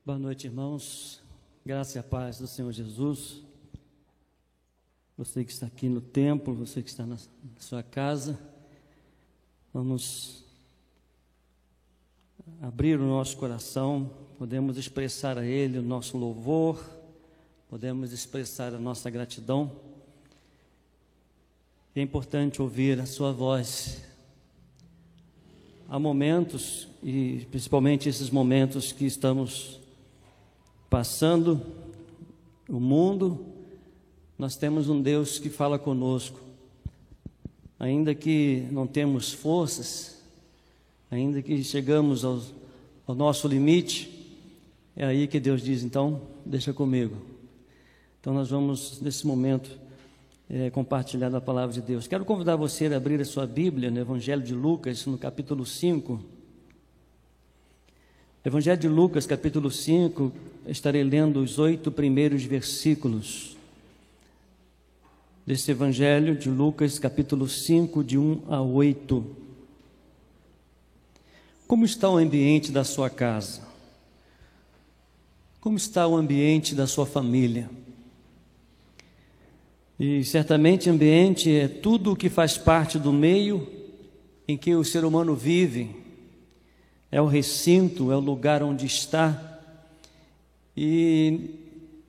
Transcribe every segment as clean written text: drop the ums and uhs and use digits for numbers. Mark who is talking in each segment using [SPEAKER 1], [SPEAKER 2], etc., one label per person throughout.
[SPEAKER 1] Boa noite, irmãos. Graça e a paz do Senhor Jesus. Você que está aqui no templo, você que está na sua casa, vamos abrir o nosso coração, podemos expressar a Ele o nosso louvor, podemos expressar a nossa gratidão. É importante ouvir a sua voz. Há momentos, e principalmente esses momentos que estamos passando, o mundo, nós temos um Deus que fala conosco. Ainda que não temos forças, ainda que chegamos ao nosso limite, é aí que Deus diz, então, deixa comigo. Então nós vamos, nesse momento, compartilhar a palavra de Deus. Quero convidar você a abrir a sua Bíblia no Evangelho de Lucas, no capítulo 5. Evangelho de Lucas, capítulo 5, estarei lendo os 8 primeiros versículos desse Evangelho de Lucas, capítulo 5, de 1 a 8. Como está o ambiente da sua casa? Como está o ambiente da sua família? E certamente ambiente é tudo o que faz parte do meio em que o ser humano vive. É o recinto, é o lugar onde está. E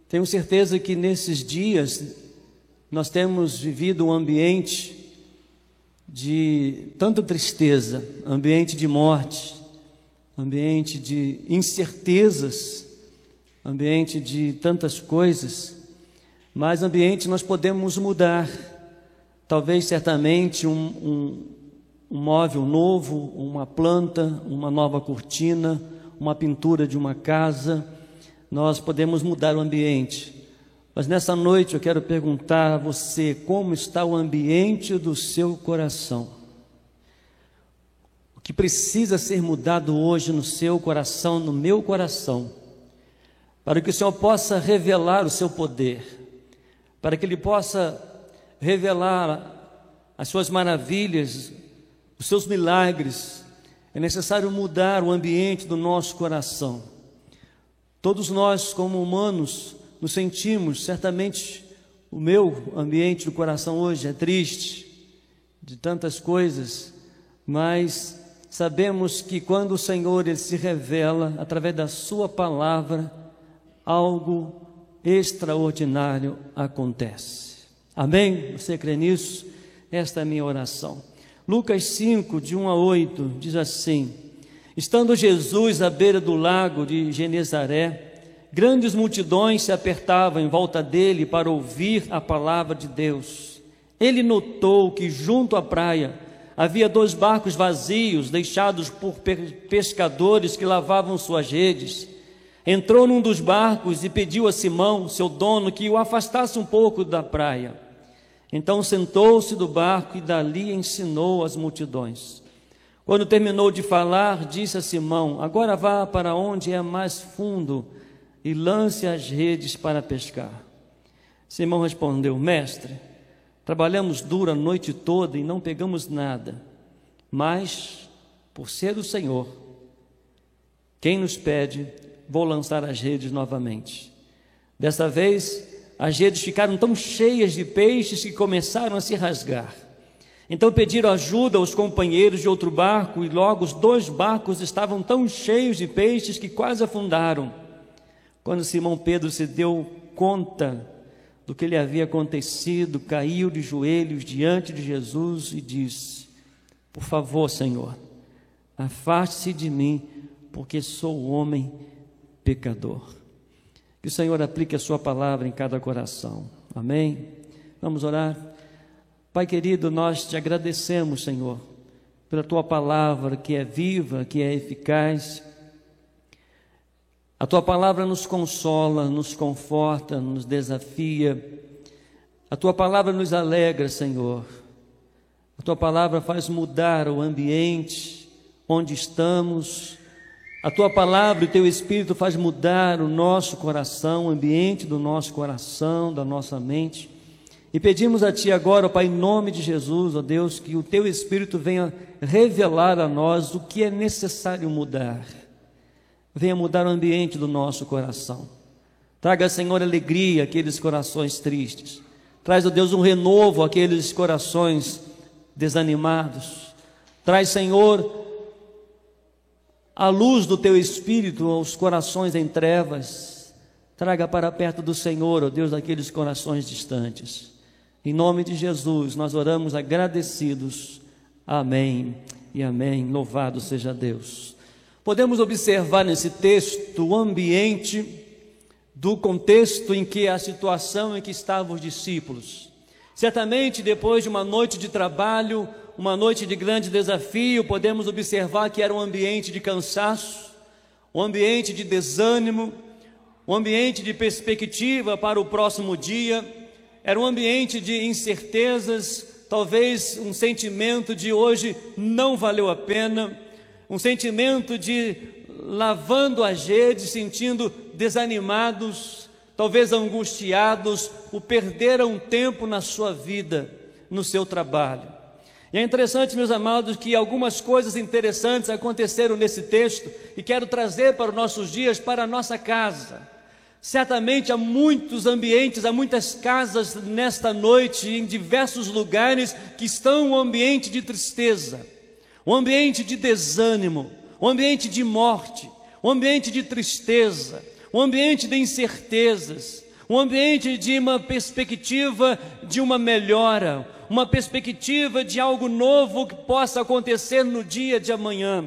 [SPEAKER 1] tenho certeza que nesses dias nós temos vivido um ambiente de tanta tristeza, ambiente de morte, ambiente de incertezas, ambiente de tantas coisas, mas ambiente nós podemos mudar. Talvez certamente um móvel novo, uma planta, uma nova cortina, uma pintura de uma casa, nós podemos mudar o ambiente. Mas nessa noite eu quero perguntar a você, como está o ambiente do seu coração? O que precisa ser mudado hoje no seu coração, no meu coração, para que o Senhor possa revelar o seu poder, para que Ele possa revelar as suas maravilhas, os seus milagres. É necessário mudar o ambiente do nosso coração. Todos nós, como humanos, nos sentimos, certamente o meu ambiente do coração hoje é triste, de tantas coisas, mas sabemos que quando o Senhor Ele se revela através da sua palavra, algo extraordinário acontece. Amém? Você crê nisso? Esta é a minha oração. Lucas 5, de 1 a 8, diz assim: Estando Jesus à beira do lago de Genezaré, grandes multidões se apertavam em volta dele para ouvir a palavra de Deus. Ele notou que junto à praia havia 2 barcos vazios, deixados por pescadores que lavavam suas redes. Entrou num dos barcos e pediu a Simão, seu dono, que o afastasse um pouco da praia. Então sentou-se do barco e dali ensinou as multidões. Quando terminou de falar, disse a Simão: Agora vá para onde é mais fundo e lance as redes para pescar. Simão respondeu: Mestre, trabalhamos duro a noite toda e não pegamos nada, mas, por ser o Senhor quem nos pede, vou lançar as redes novamente. Dessa vez, as redes ficaram tão cheias de peixes que começaram a se rasgar. Então pediram ajuda aos companheiros de outro barco, e logo os 2 barcos estavam tão cheios de peixes que quase afundaram. Quando Simão Pedro se deu conta do que lhe havia acontecido, caiu de joelhos diante de Jesus e disse: Por favor, Senhor, afaste-se de mim, porque sou homem pecador. Que o Senhor aplique a sua palavra em cada coração. Amém? Vamos orar. Pai querido, nós te agradecemos, Senhor, pela tua palavra que é viva, que é eficaz. A tua palavra nos consola, nos conforta, nos desafia. A tua palavra nos alegra, Senhor. A tua palavra faz mudar o ambiente onde estamos. A tua palavra e o teu Espírito faz mudar o nosso coração, o ambiente do nosso coração, da nossa mente. E pedimos a Ti agora, ó Pai, em nome de Jesus, ó Deus, que o Teu Espírito venha revelar a nós o que é necessário mudar. venha mudar o ambiente do nosso coração. Traga, Senhor, alegria àqueles corações tristes. Traz, ó Deus, um renovo àqueles corações desanimados. Traz, Senhor, a luz do Teu Espírito aos corações em trevas. Traga para perto do Senhor, ó Deus, aqueles corações distantes. Em nome de Jesus, nós oramos agradecidos. Amém e amém. Louvado seja Deus. Podemos observar nesse texto o ambiente do contexto em que a situação em que estavam os discípulos. Certamente, depois de uma noite de trabalho, uma noite de grande desafio, podemos observar que era um ambiente de cansaço, um ambiente de desânimo, um ambiente de perspectiva para o próximo dia, era um ambiente de incertezas, talvez um sentimento de hoje não valeu a pena, um sentimento de lavando as redes, sentindo desanimados, talvez angustiados, por perderam tempo na sua vida, no seu trabalho. E é interessante, meus amados, que algumas coisas interessantes aconteceram nesse texto e quero trazer para os nossos dias, para a nossa casa. Certamente há muitos ambientes, há muitas casas nesta noite, em diversos lugares, que estão em um ambiente de tristeza, um ambiente de desânimo, um ambiente de morte, um ambiente de tristeza, um ambiente de incertezas, um ambiente de uma perspectiva de uma melhora, uma perspectiva de algo novo que possa acontecer no dia de amanhã.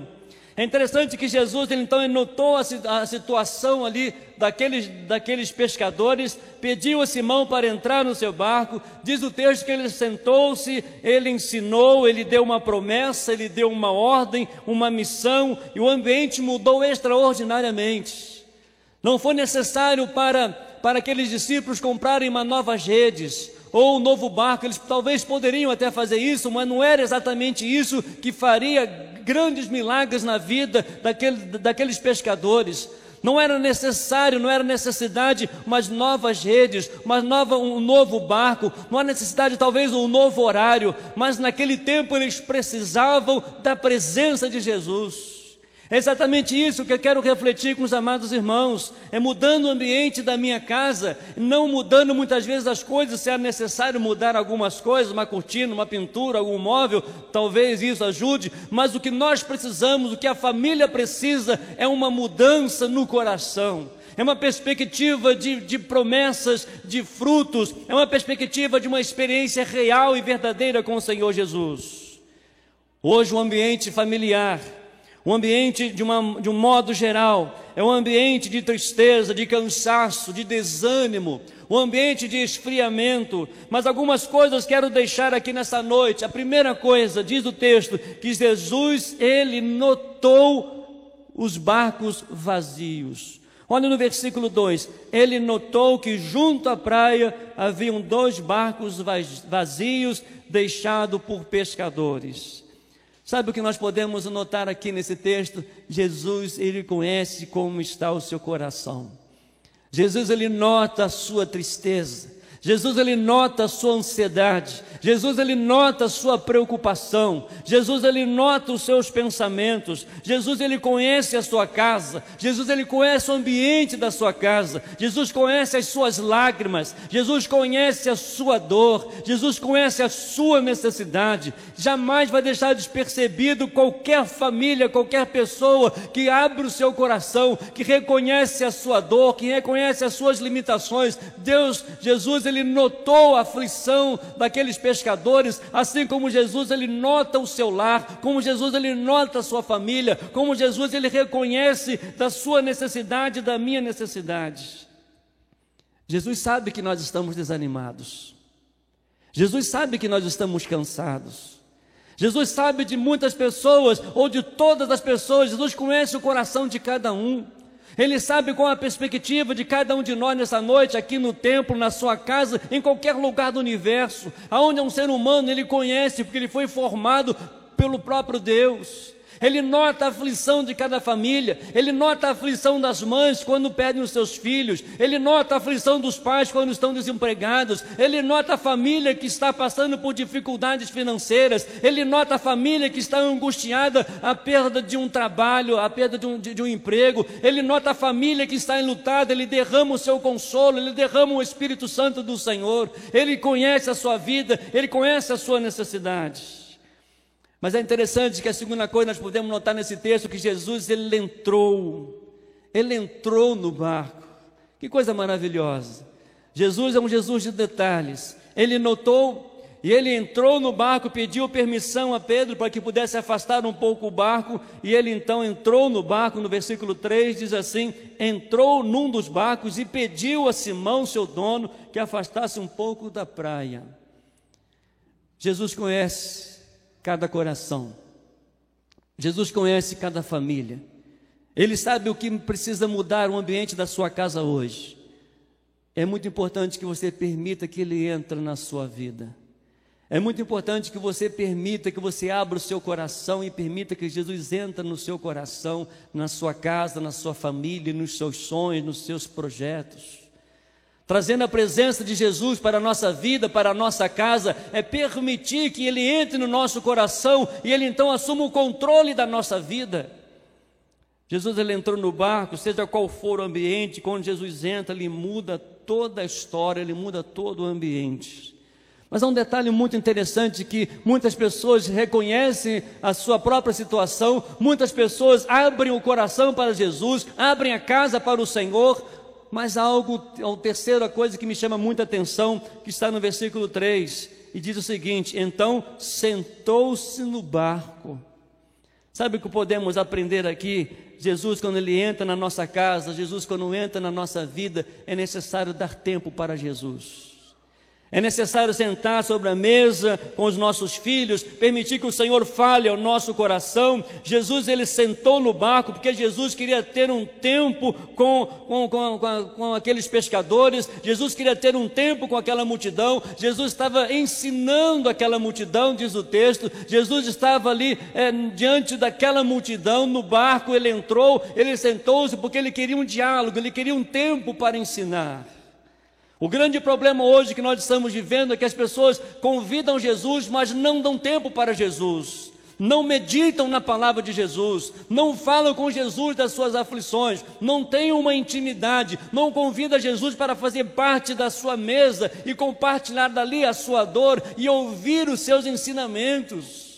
[SPEAKER 1] É interessante que Jesus, ele notou a situação ali daqueles pescadores, pediu a Simão para entrar no seu barco. Diz o texto que ele sentou-se, ele ensinou, ele deu uma promessa, ele deu uma ordem, uma missão, e o ambiente mudou extraordinariamente. Não foi necessário para aqueles discípulos comprarem uma novas redes ou um novo barco. Eles talvez poderiam até fazer isso, mas não era exatamente isso que faria grandes milagres na vida daqueles pescadores. Não era necessário, não era necessidade mais novas redes, um novo barco, não há necessidade talvez um novo horário, mas naquele tempo eles precisavam da presença de Jesus. É exatamente isso que eu quero refletir com os amados irmãos, é mudando o ambiente da minha casa, não mudando muitas vezes as coisas, se é necessário mudar algumas coisas, uma cortina, uma pintura, algum móvel, talvez isso ajude, mas o que nós precisamos, o que a família precisa é uma mudança no coração, é uma perspectiva de promessas, de frutos, é uma perspectiva de uma experiência real e verdadeira com o Senhor Jesus. Hoje o ambiente familiar, o ambiente de um modo geral, é um ambiente de tristeza, de cansaço, de desânimo, um ambiente de esfriamento. Mas algumas coisas quero deixar aqui nessa noite. A primeira coisa, diz o texto, que Jesus, ele notou os barcos vazios. Olha no versículo 2, ele notou que junto à praia haviam 2 barcos vazios, deixados por pescadores. Sabe o que nós podemos notar aqui nesse texto? Jesus, ele conhece como está o seu coração. Jesus, ele nota a sua tristeza. Jesus, ele nota a sua ansiedade. Jesus, ele nota a sua preocupação. Jesus, ele nota os seus pensamentos. Jesus, ele conhece a sua casa. Jesus, ele conhece o ambiente da sua casa. Jesus conhece as suas lágrimas. Jesus conhece a sua dor. Jesus conhece a sua necessidade. Jamais vai deixar despercebido qualquer família, qualquer pessoa que abre o seu coração, que reconhece a sua dor, que reconhece as suas limitações. Jesus, ele notou a aflição daqueles pescadores, assim como Jesus, ele nota o seu lar, como Jesus, ele nota a sua família, como Jesus, ele reconhece da sua necessidade, da minha necessidade. Jesus sabe que nós estamos desanimados. Jesus sabe que nós estamos cansados. Jesus sabe de muitas pessoas, ou de todas as pessoas. Jesus conhece o coração de cada um. Ele sabe qual a perspectiva de cada um de nós nessa noite, aqui no templo, na sua casa, em qualquer lugar do universo. Aonde é um ser humano, ele conhece, porque ele foi formado pelo próprio Deus. Ele nota a aflição de cada família, Ele nota a aflição das mães quando perdem os seus filhos, Ele nota a aflição dos pais quando estão desempregados, Ele nota a família que está passando por dificuldades financeiras, Ele nota a família que está angustiada, a perda de um trabalho, a perda de um emprego, Ele nota a família que está enlutada, Ele derrama o seu consolo, Ele derrama o Espírito Santo do Senhor, Ele conhece a sua vida, Ele conhece a sua necessidade. Mas é interessante que a segunda coisa nós podemos notar nesse texto que Jesus, ele entrou no barco. Que coisa maravilhosa. Jesus é um Jesus de detalhes. Ele notou e ele entrou no barco, pediu permissão a Pedro para que pudesse afastar um pouco o barco, e ele então entrou no barco. No versículo 3 diz assim: entrou num dos barcos e pediu a Simão, seu dono, que afastasse um pouco da praia. Jesus conhece cada coração, Jesus conhece cada família, Ele sabe o que precisa mudar o ambiente da sua casa hoje. É muito importante que você permita que Ele entre na sua vida, é muito importante que você permita, que você abra o seu coração e permita que Jesus entre no seu coração, na sua casa, na sua família, nos seus sonhos, nos seus projetos. Trazendo a presença de Jesus para a nossa vida, para a nossa casa, é permitir que Ele entre no nosso coração e Ele então assuma o controle da nossa vida. Jesus, ele entrou no barco, seja qual for o ambiente, quando Jesus entra, Ele muda toda a história, Ele muda todo o ambiente. Mas há um detalhe muito interessante, que muitas pessoas reconhecem a sua própria situação, muitas pessoas abrem o coração para Jesus, abrem a casa para o Senhor, mas há a terceira coisa que me chama muita atenção, que está no versículo 3, e diz o seguinte: então sentou-se no barco. Sabe o que podemos aprender aqui? Jesus, quando Ele entra na nossa casa, Jesus, quando entra na nossa vida, é necessário dar tempo para Jesus. É necessário sentar sobre a mesa com os nossos filhos, permitir que o Senhor fale ao nosso coração. Jesus, ele sentou no barco porque Jesus queria ter um tempo com aqueles pescadores. Jesus queria ter um tempo com aquela multidão. Jesus estava ensinando aquela multidão, diz o texto. Jesus estava ali diante daquela multidão, no barco. Ele entrou, ele sentou-se porque ele queria um diálogo, ele queria um tempo para ensinar. O grande problema hoje que nós estamos vivendo é que as pessoas convidam Jesus, mas não dão tempo para Jesus, não meditam na palavra de Jesus, não falam com Jesus das suas aflições, não têm uma intimidade, não convidam Jesus para fazer parte da sua mesa e compartilhar dali a sua dor e ouvir os seus ensinamentos.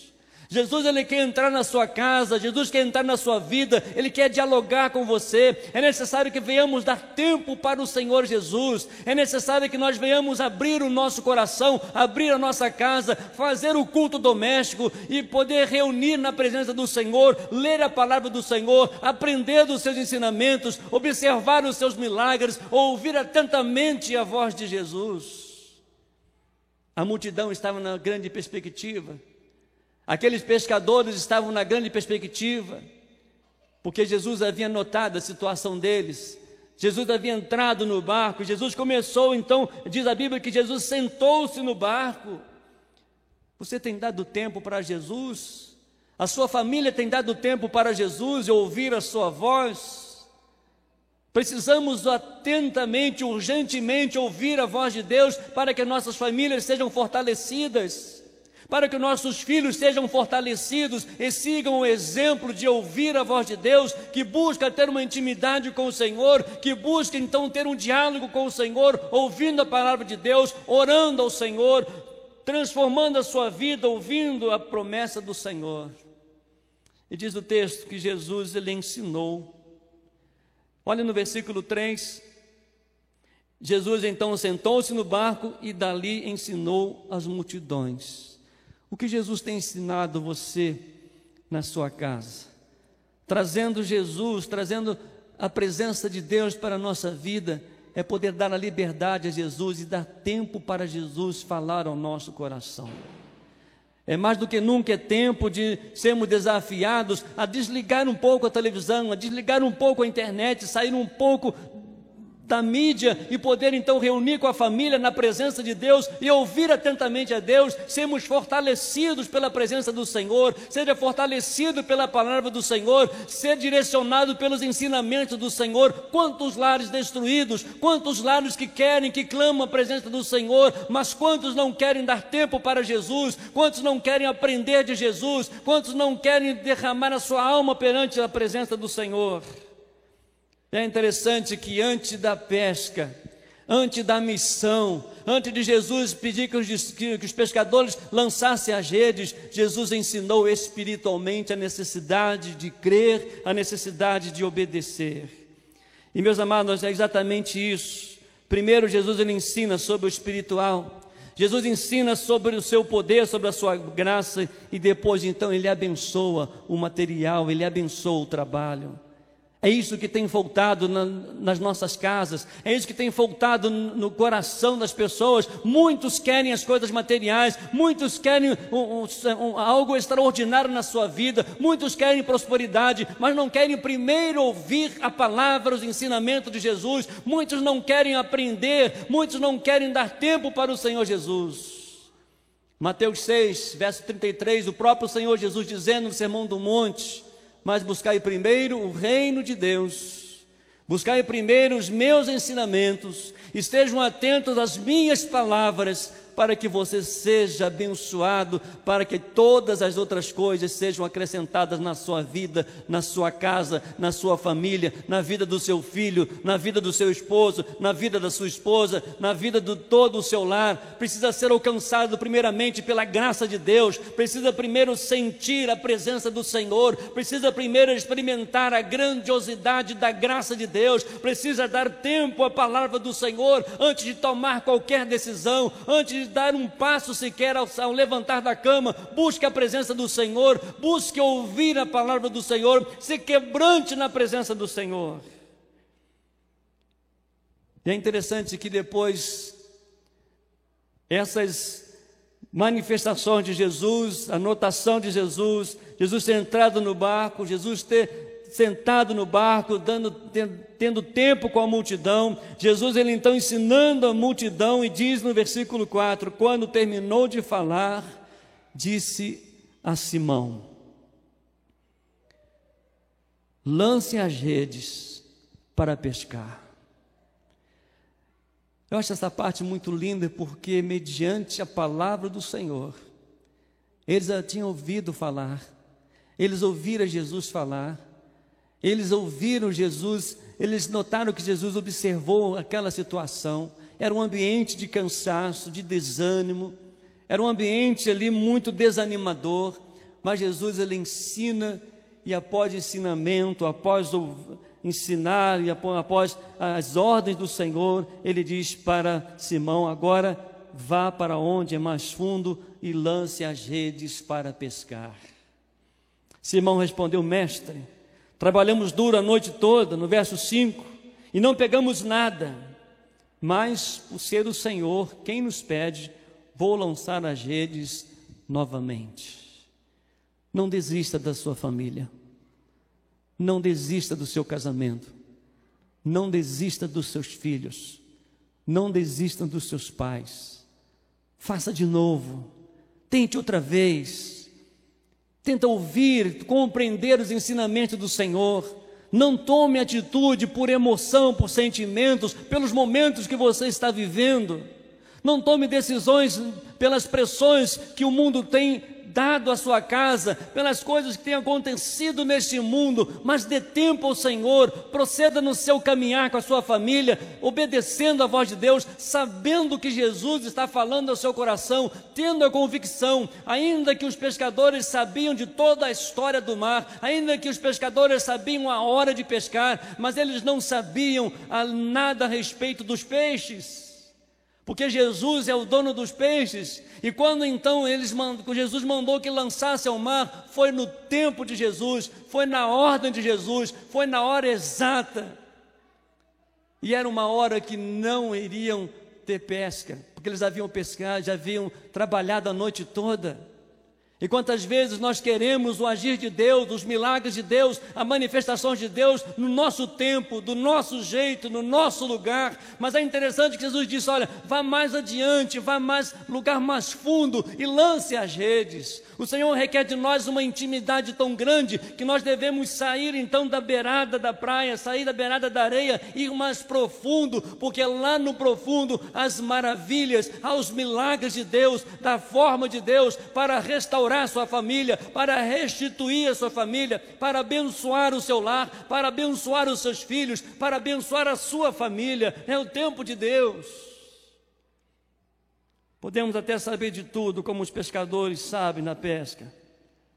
[SPEAKER 1] Jesus, ele quer entrar na sua casa, Jesus quer entrar na sua vida, Ele quer dialogar com você. É necessário que venhamos dar tempo para o Senhor Jesus, é necessário que nós venhamos abrir o nosso coração, abrir a nossa casa, fazer o culto doméstico e poder reunir na presença do Senhor, ler a palavra do Senhor, aprender dos seus ensinamentos, observar os seus milagres, ouvir atentamente a voz de Jesus. A multidão estava na grande perspectiva. Aqueles pescadores estavam na grande perspectiva, porque Jesus havia notado a situação deles. Jesus havia entrado no barco, Jesus começou, então, diz a Bíblia que Jesus sentou-se no barco. Você tem dado tempo para Jesus? A sua família tem dado tempo para Jesus e ouvir a sua voz? Precisamos atentamente, urgentemente ouvir a voz de Deus para que nossas famílias sejam fortalecidas, para que nossos filhos sejam fortalecidos e sigam o exemplo de ouvir a voz de Deus, que busca ter uma intimidade com o Senhor, que busca então ter um diálogo com o Senhor, ouvindo a palavra de Deus, orando ao Senhor, transformando a sua vida, ouvindo a promessa do Senhor. E diz o texto que Jesus, ele ensinou. Olha no versículo 3, Jesus então sentou-se no barco e dali ensinou as multidões. O que Jesus tem ensinado você na sua casa? Trazendo Jesus, trazendo a presença de Deus para a nossa vida, é poder dar a liberdade a Jesus e dar tempo para Jesus falar ao nosso coração. É mais do que nunca é tempo de sermos desafiados a desligar um pouco a televisão, a desligar um pouco a internet, sair um pouco da mídia e poder então reunir com a família na presença de Deus e ouvir atentamente a Deus, sermos fortalecidos pela presença do Senhor, seja fortalecido pela palavra do Senhor, ser direcionado pelos ensinamentos do Senhor. Quantos lares destruídos, quantos lares que querem, que clamam a presença do Senhor, mas quantos não querem dar tempo para Jesus, quantos não querem aprender de Jesus, quantos não querem derramar a sua alma perante a presença do Senhor. É interessante que antes da pesca, antes da missão, antes de Jesus pedir que os pescadores lançassem as redes, Jesus ensinou espiritualmente a necessidade de crer, a necessidade de obedecer. E meus amados, é exatamente isso. Primeiro Jesus ele ensina sobre o espiritual, Jesus ensina sobre o seu poder, sobre a sua graça, e depois então ele abençoa o material, ele abençoa o trabalho. É isso que tem faltado nas nossas casas, é isso que tem faltado no coração das pessoas. Muitos querem as coisas materiais, muitos querem algo extraordinário na sua vida, muitos querem prosperidade, mas não querem primeiro ouvir a palavra, os ensinamentos de Jesus. Muitos não querem aprender, muitos não querem dar tempo para o Senhor Jesus. Mateus 6, verso 33, o próprio Senhor Jesus dizendo no Sermão do Monte: mas buscai primeiro o reino de Deus, buscai primeiro os meus ensinamentos, estejam atentos às minhas palavras, para que você seja abençoado, para que todas as outras coisas sejam acrescentadas na sua vida, na sua casa, na sua família, na vida do seu filho, na vida do seu esposo, na vida da sua esposa, na vida de todo o seu lar. Precisa ser alcançado primeiramente pela graça de Deus, precisa primeiro sentir a presença do Senhor, precisa primeiro experimentar a grandiosidade da graça de Deus, precisa dar tempo à palavra do Senhor antes de tomar qualquer decisão, antes de dar um passo sequer ao levantar da cama. Busque a presença do Senhor, busque ouvir a palavra do Senhor, se quebrante na presença do Senhor. E é interessante que depois essas manifestações de Jesus, a notação de Jesus, Jesus ter entrado no barco, Jesus ter sentado no barco, tendo tempo com a multidão, Jesus ele então ensinando a multidão, e diz no versículo 4, quando terminou de falar, disse a Simão: lance as redes para pescar. Eu acho essa parte muito linda, porque mediante a palavra do Senhor, eles já tinham ouvido falar, eles ouviram Jesus falar, eles ouviram Jesus, eles notaram que Jesus observou aquela situação. Era um ambiente de cansaço, de desânimo, era um ambiente ali muito desanimador, mas Jesus ele ensina, e após ensinamento, após ensinar e após as ordens do Senhor, ele diz para Simão: agora vá para onde é mais fundo e lance as redes para pescar. Simão respondeu: mestre, trabalhamos duro a noite toda, no verso 5, e não pegamos nada, mas por ser o Senhor quem nos pede, vou lançar as redes novamente. Não desista da sua família, não desista do seu casamento, não desista dos seus filhos, não desista dos seus pais. Faça de novo, tente outra vez. Tenta ouvir, compreender os ensinamentos do Senhor. Não tome atitude por emoção, por sentimentos, pelos momentos que você está vivendo. Não tome decisões pelas pressões que o mundo tem dado à sua casa, pelas coisas que têm acontecido neste mundo, mas dê tempo ao Senhor, proceda no seu caminhar com a sua família, obedecendo a voz de Deus, sabendo que Jesus está falando ao seu coração, tendo a convicção, ainda que os pescadores sabiam de toda a história do mar, ainda que os pescadores sabiam a hora de pescar, mas eles não sabiam nada a respeito dos peixes, porque Jesus é o dono dos peixes. E quando então Jesus mandou que lançasse ao mar, foi no tempo de Jesus, foi na ordem de Jesus, foi na hora exata. E era uma hora que não iriam ter pesca, porque eles haviam pescado, já haviam trabalhado a noite toda. E quantas vezes nós queremos o agir de Deus, os milagres de Deus, as manifestações de Deus no nosso tempo, do nosso jeito, no nosso lugar. Mas é interessante que Jesus disse, olha, vá mais adiante, vá mais lugar mais fundo e lance as redes. O Senhor requer de nós uma intimidade tão grande que nós devemos sair então da beirada da praia, sair da beirada da areia, ir mais profundo, porque lá no profundo as maravilhas, os milagres de Deus, da forma de Deus, para restaurar a sua família, para restituir a sua família, para abençoar o seu lar, para abençoar os seus filhos, para abençoar a sua família. É o tempo de Deus. Podemos até saber de tudo, como os pescadores sabem na pesca,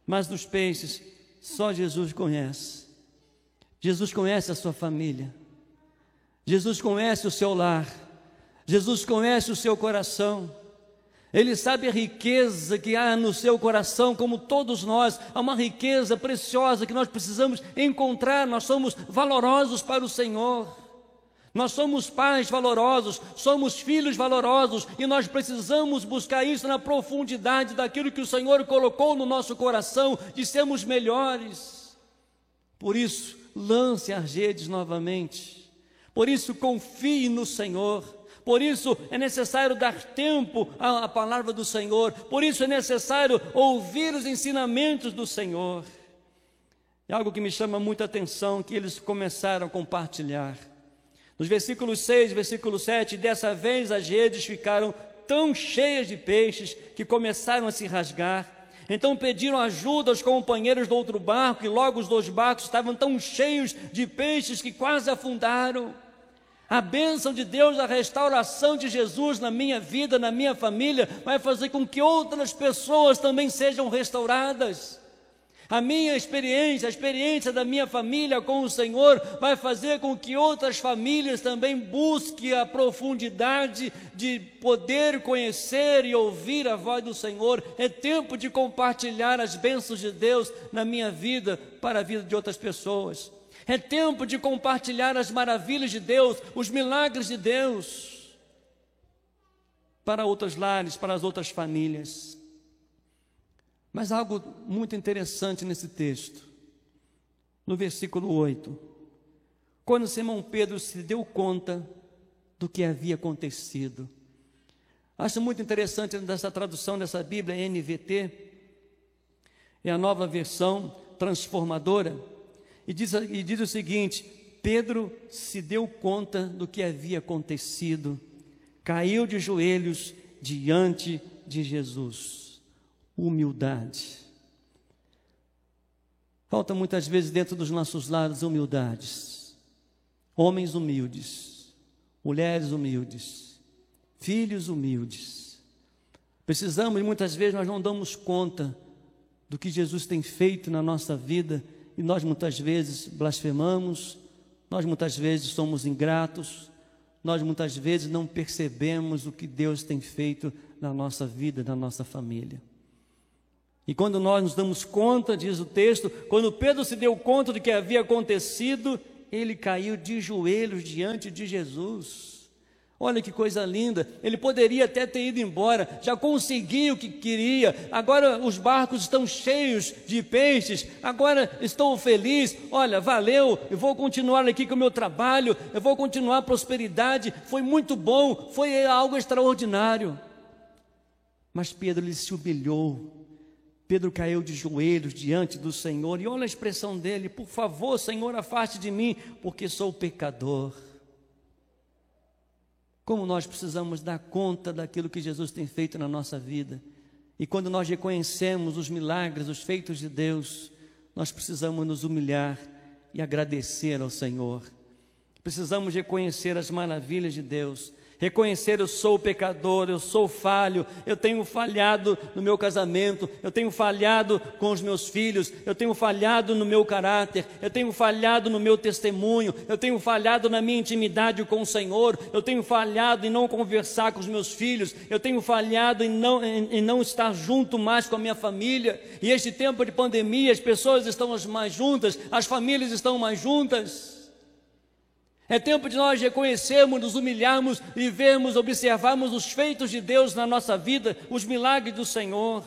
[SPEAKER 1] mas dos peixes só Jesus conhece. Jesus conhece a sua família, Jesus conhece o seu lar, Jesus conhece o seu coração. Ele sabe a riqueza que há no seu coração, como todos nós. Há uma riqueza preciosa que nós precisamos encontrar. Nós somos valorosos para o Senhor. Nós somos pais valorosos, somos filhos valorosos, e nós precisamos buscar isso na profundidade daquilo que o Senhor colocou no nosso coração, de sermos melhores. Por isso, lance as redes novamente. Por isso, confie no Senhor. Por isso é necessário dar tempo à palavra do Senhor. Por isso é necessário ouvir os ensinamentos do Senhor. É algo que me chama muita atenção, que eles começaram a compartilhar. Nos versículos 6 e versículo 7, dessa vez as redes ficaram tão cheias de peixes que começaram a se rasgar. Então pediram ajuda aos companheiros do outro barco, e logo os dois barcos estavam tão cheios de peixes que quase afundaram. A bênção de Deus, a restauração de Jesus na minha vida, na minha família, vai fazer com que outras pessoas também sejam restauradas. A minha experiência, a experiência da minha família com o Senhor, vai fazer com que outras famílias também busquem a profundidade de poder conhecer e ouvir a voz do Senhor. É tempo de compartilhar as bênçãos de Deus na minha vida para a vida de outras pessoas. É tempo de compartilhar as maravilhas de Deus, os milagres de Deus, para outros lares, para as outras famílias. Mas algo muito interessante nesse texto, no versículo 8, quando Simão Pedro se deu conta do que havia acontecido. Acho muito interessante dessa tradução dessa Bíblia, NVT, é a nova versão transformadora. E diz o seguinte: Pedro se deu conta do que havia acontecido, caiu de joelhos diante de Jesus. Humildade. Falta muitas vezes dentro dos nossos lares humildades. Homens humildes, mulheres humildes, filhos humildes. Precisamos, e muitas vezes nós não damos conta do que Jesus tem feito na nossa vida. E nós muitas vezes blasfemamos, nós muitas vezes somos ingratos, nós muitas vezes não percebemos o que Deus tem feito na nossa vida, na nossa família. E quando nós nos damos conta, diz o texto, quando Pedro se deu conta do que havia acontecido, ele caiu de joelhos diante de Jesus. Olha que coisa linda, ele poderia até ter ido embora, já conseguiu o que queria, agora os barcos estão cheios de peixes, agora estou feliz, olha, valeu, eu vou continuar aqui com o meu trabalho, eu vou continuar a prosperidade, foi muito bom, foi algo extraordinário. Mas Pedro, ele se humilhou, Pedro caiu de joelhos diante do Senhor, e olha a expressão dele: por favor, Senhor, afaste de mim, porque sou pecador. Como nós precisamos dar conta daquilo que Jesus tem feito na nossa vida. E quando nós reconhecemos os milagres, os feitos de Deus, nós precisamos nos humilhar e agradecer ao Senhor. Precisamos reconhecer as maravilhas de Deus. Reconhecer: eu sou pecador, eu sou falho, eu tenho falhado no meu casamento, eu tenho falhado com os meus filhos, eu tenho falhado no meu caráter, eu tenho falhado no meu testemunho, eu tenho falhado na minha intimidade com o Senhor, eu tenho falhado em não conversar com os meus filhos, eu tenho falhado em não estar junto mais com a minha família. E este tempo de pandemia, as pessoas estão mais juntas, as famílias estão mais juntas. É tempo de nós reconhecermos, nos humilharmos e vermos, observarmos os feitos de Deus na nossa vida, os milagres do Senhor.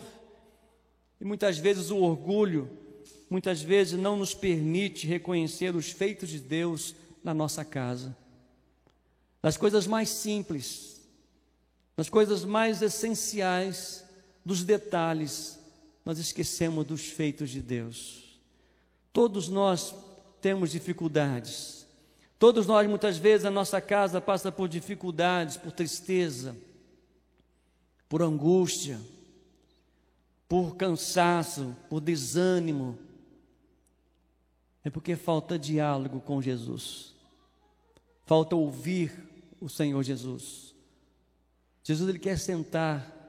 [SPEAKER 1] E muitas vezes o orgulho, muitas vezes não nos permite reconhecer os feitos de Deus na nossa casa. Das coisas mais simples, das coisas mais essenciais, dos detalhes, nós esquecemos dos feitos de Deus. Todos nós temos dificuldades. Todos nós, muitas vezes, a nossa casa passa por dificuldades, por tristeza, por angústia, por cansaço, por desânimo. É porque falta diálogo com Jesus. Falta ouvir o Senhor Jesus. Jesus, Ele quer sentar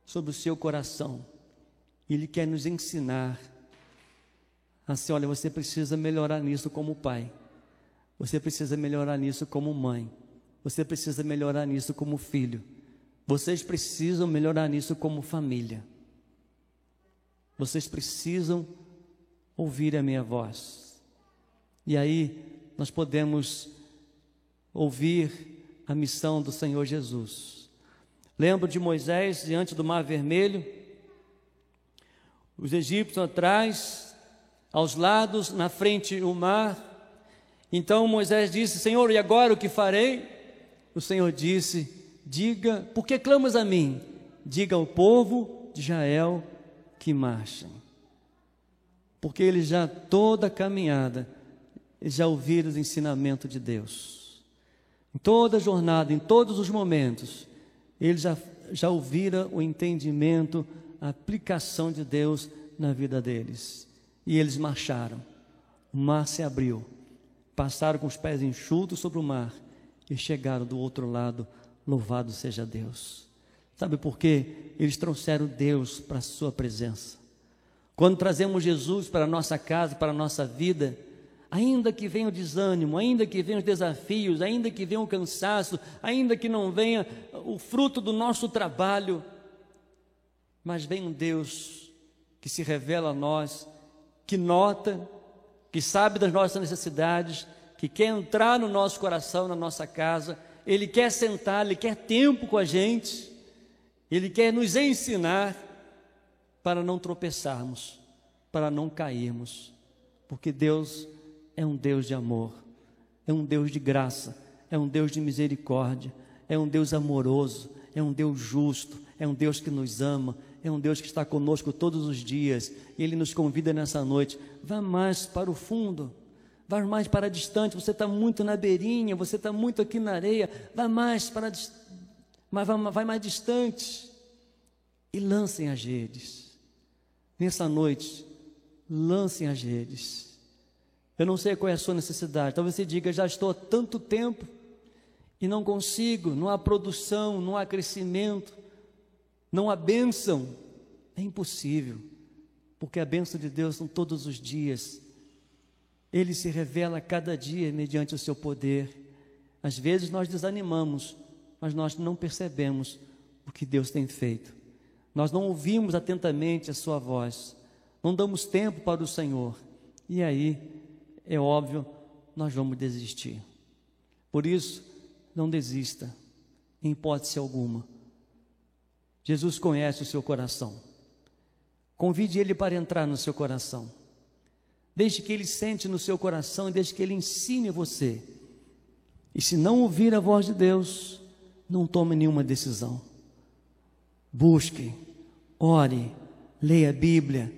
[SPEAKER 1] sobre o seu coração. Ele quer nos ensinar assim, olha, você precisa melhorar nisso como pai. Você precisa melhorar nisso como mãe. Você precisa melhorar nisso como filho. Vocês precisam melhorar nisso como família. Vocês precisam ouvir a minha voz. E aí nós podemos ouvir a missão do Senhor Jesus. Lembro de Moisés diante do Mar Vermelho, os egípcios atrás, aos lados, na frente o mar. Então Moisés disse, Senhor, e agora o que farei? O Senhor disse, diga, por que clamas a mim? Diga ao povo de Israel que marchem. Porque eles já, toda a caminhada, eles já ouviram os ensinamentos de Deus. Em toda a jornada, em todos os momentos, eles já ouviram o entendimento, a aplicação de Deus na vida deles. E eles marcharam. O mar se abriu. Passaram com os pés enxutos sobre o mar e chegaram do outro lado. Louvado seja Deus. Sabe por quê? Eles trouxeram Deus para a sua presença. Quando trazemos Jesus para a nossa casa, para a nossa vida, ainda que venha o desânimo, ainda que venham os desafios, ainda que venha o cansaço, ainda que não venha o fruto do nosso trabalho, mas vem um Deus que se revela a nós, que nota, que sabe das nossas necessidades, que quer entrar no nosso coração, na nossa casa. Ele quer sentar, Ele quer tempo com a gente, Ele quer nos ensinar para não tropeçarmos, para não cairmos, porque Deus é um Deus de amor, é um Deus de graça, é um Deus de misericórdia, é um Deus amoroso, é um Deus justo, é um Deus que nos ama, é um Deus que está conosco todos os dias. Ele nos convida nessa noite, vá mais para o fundo, vá mais para distante, você está muito na beirinha, você está muito aqui na areia, vá mais para vai mais distante e lancem as redes. Nessa noite, lancem as redes. Eu não sei qual é a sua necessidade, talvez você diga, já estou há tanto tempo e não consigo, não há produção, não há crescimento, não há bênção. É impossível, porque a bênção de Deus são todos os dias. Ele se revela a cada dia mediante o seu poder. Às vezes nós desanimamos, mas nós não percebemos o que Deus tem feito. Nós não ouvimos atentamente a sua voz, não damos tempo para o Senhor. E aí, é óbvio, nós vamos desistir. Por isso, não desista, em hipótese alguma. Jesus conhece o seu coração. Convide Ele para entrar no seu coração. Deixe que Ele sente no seu coração e deixe que Ele ensine você. E se não ouvir a voz de Deus, não tome nenhuma decisão. Busque, ore, leia a Bíblia,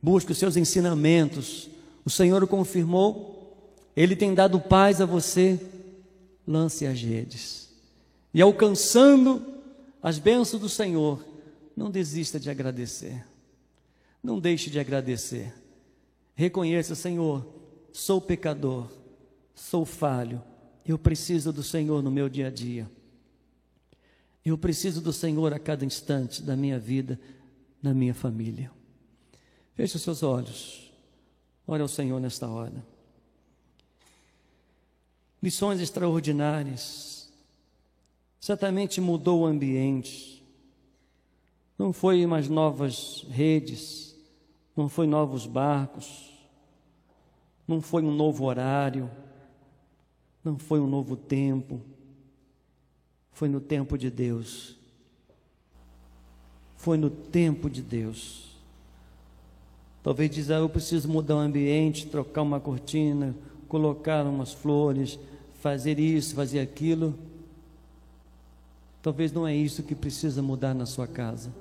[SPEAKER 1] busque os seus ensinamentos. O Senhor o confirmou, Ele tem dado paz a você. Lance as redes. E alcançando as bênçãos do Senhor, não desista de agradecer. Não deixe de agradecer. Reconheça, Senhor, sou pecador, sou falho, eu preciso do Senhor no meu dia a dia. Eu preciso do Senhor a cada instante da minha vida, na minha família. Feche os seus olhos, ore ao Senhor nesta hora. Lições extraordinárias, certamente mudou o ambiente. Não foi mais novas redes, não foi novos barcos, não foi um novo horário, não foi um novo tempo. Foi no tempo de Deus. Foi no tempo de Deus. Talvez diz, eu preciso mudar o ambiente, trocar uma cortina, colocar umas flores, fazer isso, fazer aquilo. Talvez não é isso que precisa mudar na sua casa.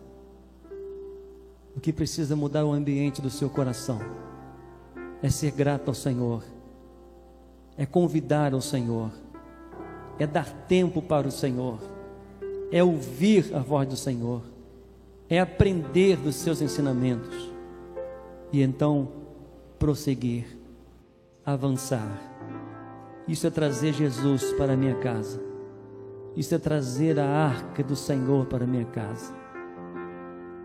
[SPEAKER 1] O que precisa mudar é o ambiente do seu coração. É ser grato ao Senhor. É convidar ao Senhor. É dar tempo para o Senhor. É ouvir a voz do Senhor. É aprender dos seus ensinamentos. E então prosseguir, avançar. Isso é trazer Jesus para a minha casa. Isso é trazer a arca do Senhor para a minha casa.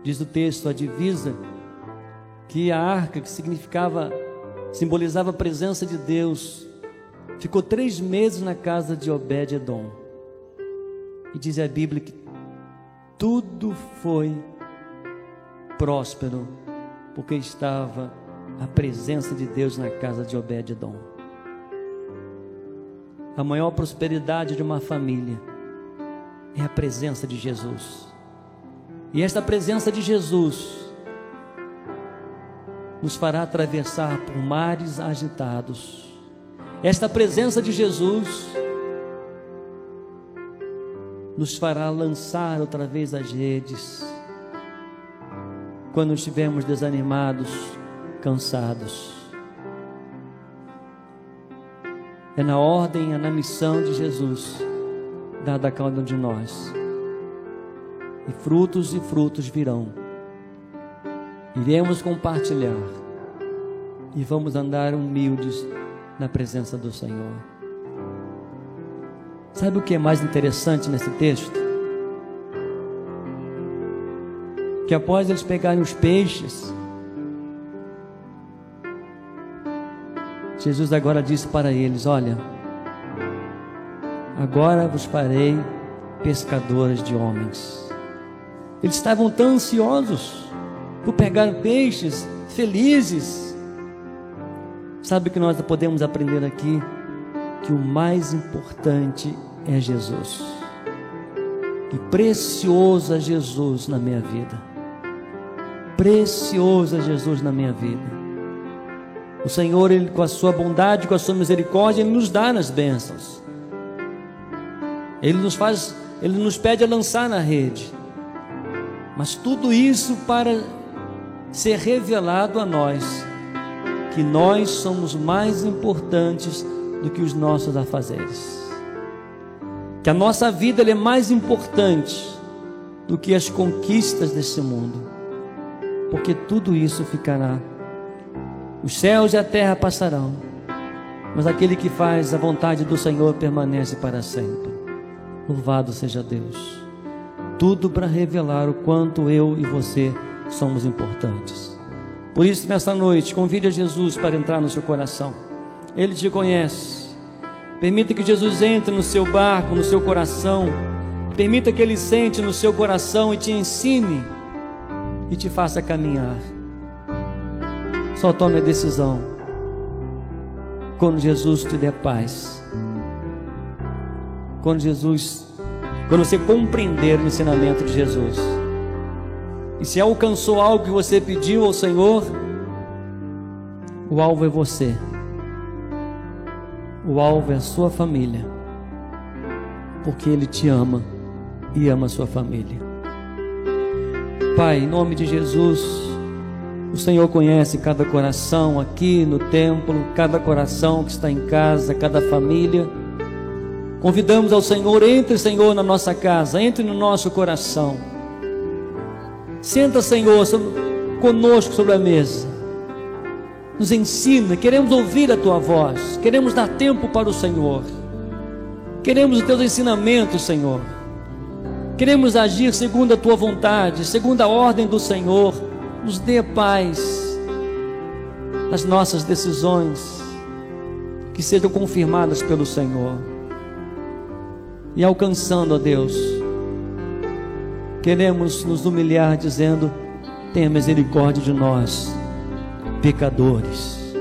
[SPEAKER 1] Diz o texto, a divisa, que a arca, que simbolizava a presença de Deus, ficou 3 meses na casa de Obed-edom. E diz a Bíblia que tudo foi próspero, porque estava a presença de Deus na casa de Obed-edom. A maior prosperidade de uma família é a presença de Jesus. E esta presença de Jesus nos fará atravessar por mares agitados. Esta presença de Jesus nos fará lançar outra vez as redes quando estivermos desanimados, cansados. É na ordem, é na missão de Jesus dada a cada um de nós. E frutos virão. Iremos compartilhar e vamos andar humildes na presença do Senhor. Sabe o que é mais interessante nesse texto? Que após eles pegarem os peixes, Jesus agora disse para eles: olha, agora vos farei pescadores de homens. Eles estavam tão ansiosos por pegar peixes, felizes. Sabe o que nós podemos aprender aqui? Que o mais importante é Jesus. Que precioso é Jesus na minha vida. Precioso é Jesus na minha vida. O Senhor, Ele, com a sua bondade, com a sua misericórdia, Ele nos dá nas bênçãos. Ele nos pede a lançar na rede. Mas tudo isso para ser revelado a nós, que nós somos mais importantes do que os nossos afazeres. Que a nossa vida é mais importante do que as conquistas desse mundo. Porque tudo isso ficará. Os céus e a terra passarão, mas aquele que faz a vontade do Senhor permanece para sempre. Louvado seja Deus. Tudo para revelar o quanto eu e você somos importantes. Por isso, nessa noite, convide a Jesus para entrar no seu coração. Ele te conhece. Permita que Jesus entre no seu barco, no seu coração. Permita que Ele sente no seu coração e te ensine e te faça caminhar. Só tome a decisão quando Jesus te der paz. Quando você compreender o ensinamento de Jesus. E se alcançou algo que você pediu ao Senhor, o alvo é você. O alvo é a sua família. Porque Ele te ama e ama a sua família. Pai, em nome de Jesus, o Senhor conhece cada coração aqui no templo, cada coração que está em casa, cada família. Convidamos ao Senhor, entre, Senhor, na nossa casa, entre no nosso coração. Senta, Senhor, conosco sobre a mesa. Nos ensina, queremos ouvir a Tua voz, queremos dar tempo para o Senhor. Queremos os Teus ensinamentos, Senhor. Queremos agir segundo a Tua vontade, segundo a ordem do Senhor. Nos dê paz nas nossas decisões, que sejam confirmadas pelo Senhor. E alcançando a Deus, queremos nos humilhar dizendo: tenha misericórdia de nós, pecadores.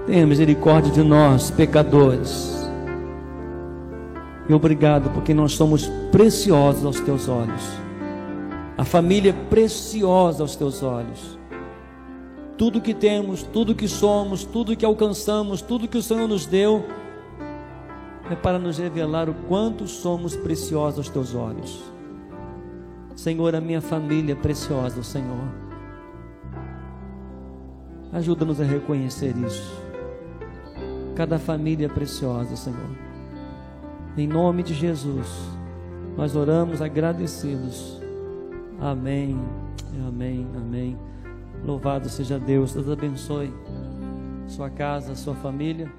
[SPEAKER 1] Tenha misericórdia de nós, pecadores. E obrigado, porque nós somos preciosos aos Teus olhos. A família é preciosa aos teus olhos. Tudo que temos, tudo que somos, tudo que alcançamos, tudo que o Senhor nos deu, é para nos revelar o quanto somos preciosos aos teus olhos. Senhor, a minha família é preciosa ao Senhor. Ajuda-nos a reconhecer isso. Cada família é preciosa, Senhor. Em nome de Jesus, nós oramos agradecidos. Amém, amém, amém. Louvado seja Deus. Deus abençoe sua casa, sua família.